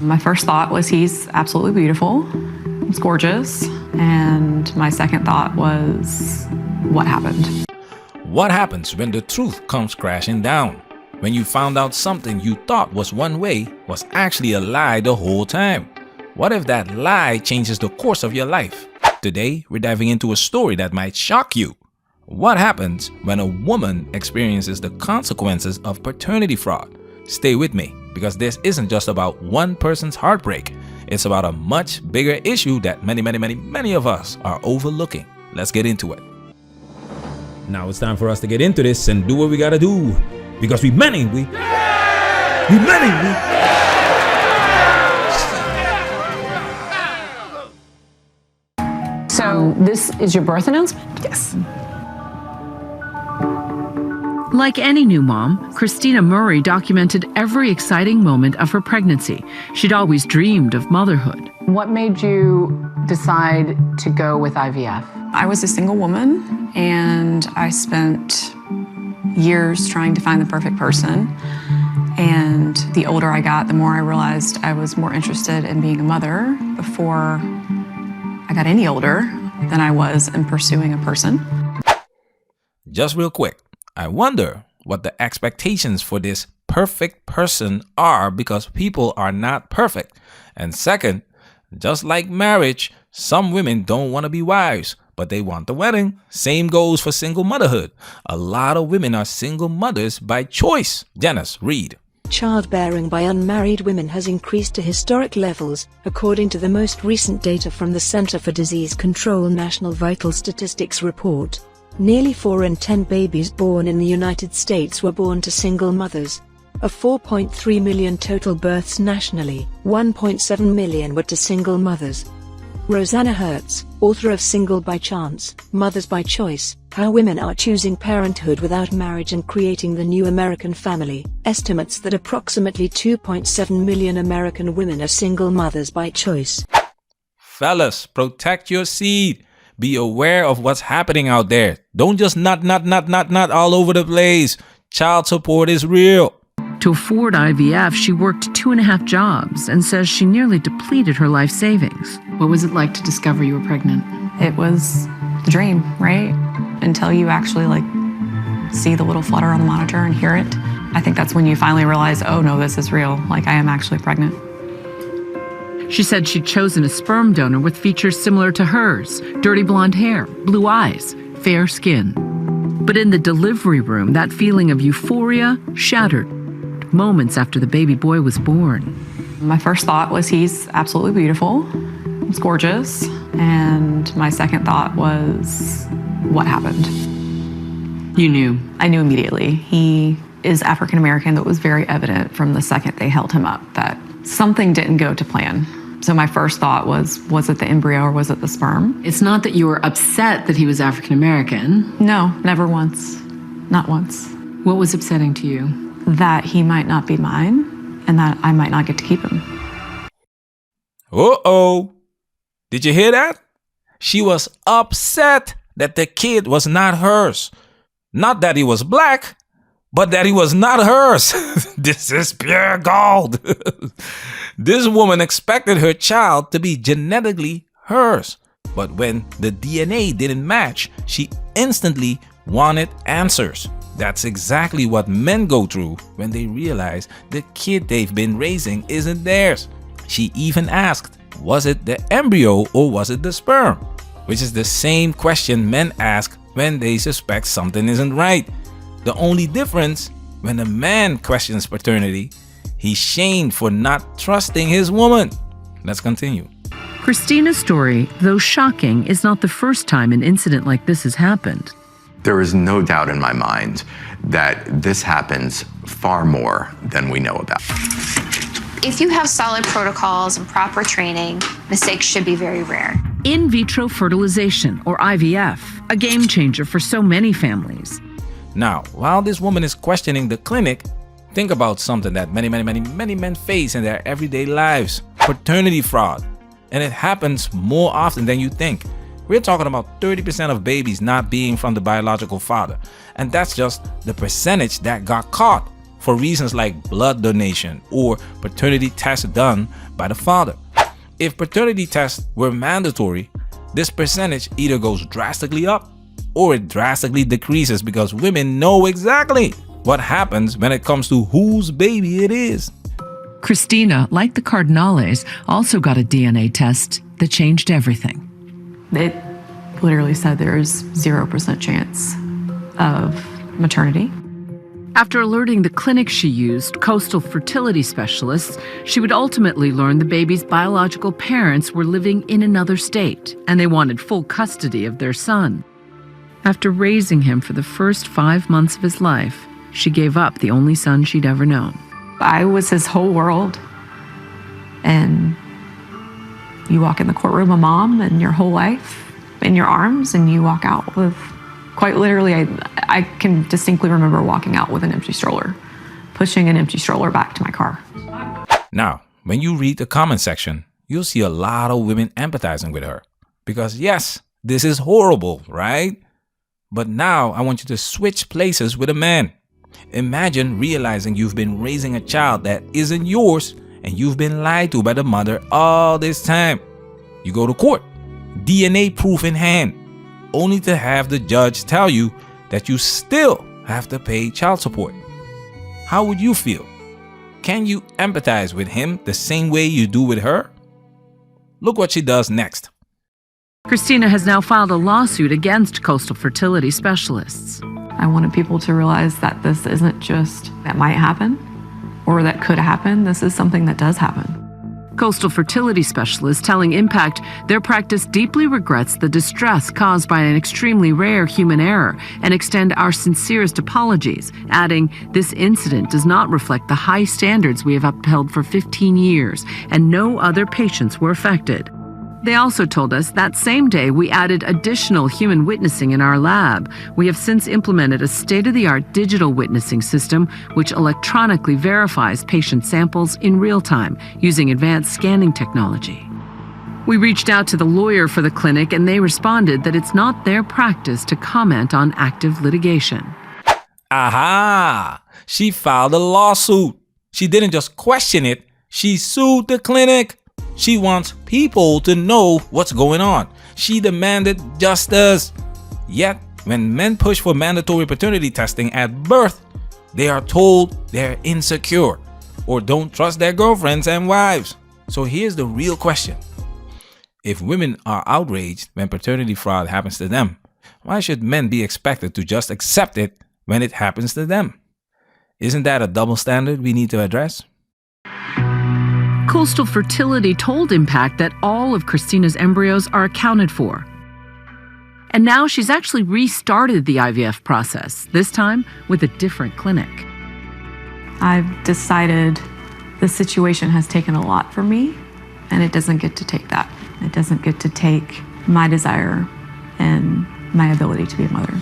My first thought was he's absolutely beautiful. He's gorgeous. And my second thought was, what happened? What happens when the truth comes crashing down? When you found out something you thought was one way was actually a lie the whole time? What if that lie changes the course of your life? Today, we're diving into a story that might shock you. What happens when a woman experiences the consequences of paternity fraud? Stay with me, because this isn't just about one person's heartbreak. It's about a much bigger issue that many of us are overlooking. Let's get into it. Now it's time for us to get into this and do what we gotta do. Because we many. So this is your birth announcement? Yes. Like any new mom, Christina Murray documented every exciting moment of her pregnancy. She'd always dreamed of motherhood. What made you decide to go with IVF? I was a single woman, and I spent years trying to find the perfect person. And the older I got, the more I realized I was more interested in being a mother before I got any older than I was in pursuing a person. Just real quick, I wonder what the expectations for this perfect person are, because people are not perfect. And second, just like marriage, some women don't want to be wives, but they want the wedding. Same goes for single motherhood. A lot of women are single mothers by choice. Janice, read. Childbearing by unmarried women has increased to historic levels, according to the most recent data from the Center for Disease Control National Vital Statistics Report. Nearly 4 in 10 babies born in the United States were born to single mothers. Of 4.3 million total births nationally, 1.7 million were to single mothers. Rosanna Hertz, author of Single by Chance, Mothers by Choice, How Women Are Choosing Parenthood Without Marriage and Creating the New American Family, estimates that approximately 2.7 million American women are single mothers by choice. Fellas, protect your seed. Be aware of what's happening out there. Don't just not all over the place. Child support is real. To afford IVF, she worked 2.5 jobs and says she nearly depleted her life savings. What was it like to discover you were pregnant? It was the dream, right? Until you actually see the little flutter on the monitor and hear it. I think that's when you finally realize, oh no, this is real. I am actually pregnant. She said she'd chosen a sperm donor with features similar to hers: dirty blonde hair, blue eyes, fair skin. But in the delivery room, that feeling of euphoria shattered moments after the baby boy was born. My first thought was he's absolutely beautiful. He's gorgeous. And my second thought was, what happened? You knew? I knew immediately. He is African American. That was very evident from the second they held him up, that something didn't go to plan. So my first thought was it the embryo or was it the sperm? It's not that you were upset that he was African American. No, never once. Not once. What was upsetting to you? That he might not be mine and that I might not get to keep him. Uh-oh. Did you hear that? She was upset that the kid was not hers. Not that he was black, but that he was not hers. This is pure gold. This woman expected her child to be genetically hers. But when the DNA didn't match, she instantly wanted answers. That's exactly what men go through when they realize the kid they've been raising isn't theirs. She even asked, was it the embryo or was it the sperm? Which is the same question men ask when they suspect something isn't right. The only difference, when a man questions paternity, he's shamed for not trusting his woman. Let's continue. Christina's story, though shocking, is not the first time an incident like this has happened. There is no doubt in my mind that this happens far more than we know about. If you have solid protocols and proper training, mistakes should be very rare. In vitro fertilization, or IVF, a game changer for so many families. Now, while this woman is questioning the clinic, think about something that many men face in their everyday lives: paternity fraud. And it happens more often than you think. We're talking about 30% of babies not being from the biological father. And that's just the percentage that got caught. for reasons like blood donation or paternity tests done by the father. If paternity tests were mandatory, this percentage either goes drastically up or it drastically decreases because women know exactly what happens when it comes to whose baby it is. Christina, like the Cardinales, also got a DNA test that changed everything. It literally said there's 0% chance of maternity. After alerting the clinic she used, coastal fertility specialists, she would ultimately learn the baby's biological parents were living in another state and they wanted full custody of their son. After raising him for the first 5 months of his life, she gave up the only son she'd ever known. I was his whole world. And you walk in the courtroom a mom and your whole life in your arms, and you walk out with, quite literally, I can distinctly remember walking out with an empty stroller, pushing an empty stroller back to my car. Now, when you read the comment section, you'll see a lot of women empathizing with her. Because yes, this is horrible, right? But now I want you to switch places with a man. Imagine realizing you've been raising a child that isn't yours and you've been lied to by the mother all this time. You go to court, DNA proof in hand, only to have the judge tell you that you still have to pay child support. How would you feel? Can you empathize with him the same way you do with her? Look what she does next. Christina has now filed a lawsuit against coastal fertility specialists. I wanted people to realize that this isn't just that might happen or that could happen. This is something that does happen. Coastal fertility specialists telling Impact their practice deeply regrets the distress caused by an extremely rare human error and extend our sincerest apologies, adding, "This incident does not reflect the high standards we have upheld for 15 years, and no other patients were affected." They also told us that same day we added additional human witnessing in our lab. We have since implemented a state-of-the-art digital witnessing system which electronically verifies patient samples in real time using advanced scanning technology. We reached out to the lawyer for the clinic and they responded that it's not their practice to comment on active litigation. Aha! She filed a lawsuit. She didn't just question it, she sued the clinic. She wants people to know what's going on. She demanded justice. Yet, when men push for mandatory paternity testing at birth, they are told they're insecure or don't trust their girlfriends and wives. So here's the real question. If women are outraged when paternity fraud happens to them, why should men be expected to just accept it when it happens to them? Isn't that a double standard we need to address? Coastal Fertility told Impact that all of Christina's embryos are accounted for. And now she's actually restarted the IVF process, this time with a different clinic. I've decided the situation has taken a lot for me, and it doesn't get to take that. It doesn't get to take my desire and my ability to be a mother.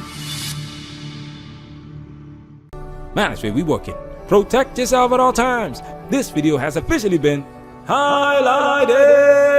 Man, that's where we working. Protect yourself at all times. This video has officially been highlighted.